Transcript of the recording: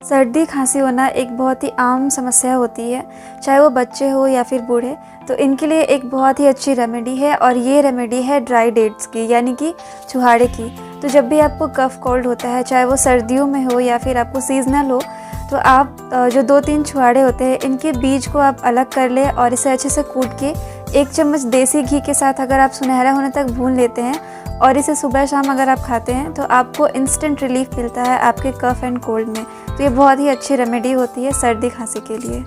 सर्दी खांसी होना एक बहुत ही आम समस्या होती है, चाहे वो बच्चे हो या फिर बूढ़े। तो इनके लिए एक बहुत ही अच्छी रेमेडी है और ये रेमेडी है ड्राई डेट्स की, यानी कि छुहाड़े की। तो जब भी आपको कफ़ कोल्ड होता है, चाहे वो सर्दियों में हो या फिर आपको सीजनल हो, तो आप जो 2-3 छुहाड़े होते हैं इनके बीज को आप अलग कर लें और इसे अच्छे से कूट के 1 चम्मच देसी घी के साथ अगर आप सुनहरा होने तक भून लेते हैं और इसे सुबह शाम अगर आप खाते हैं तो आपको इंस्टेंट रिलीफ मिलता है आपके कफ़ एंड कोल्ड में। तो ये बहुत ही अच्छी रेमेडी होती है सर्दी खांसी के लिए।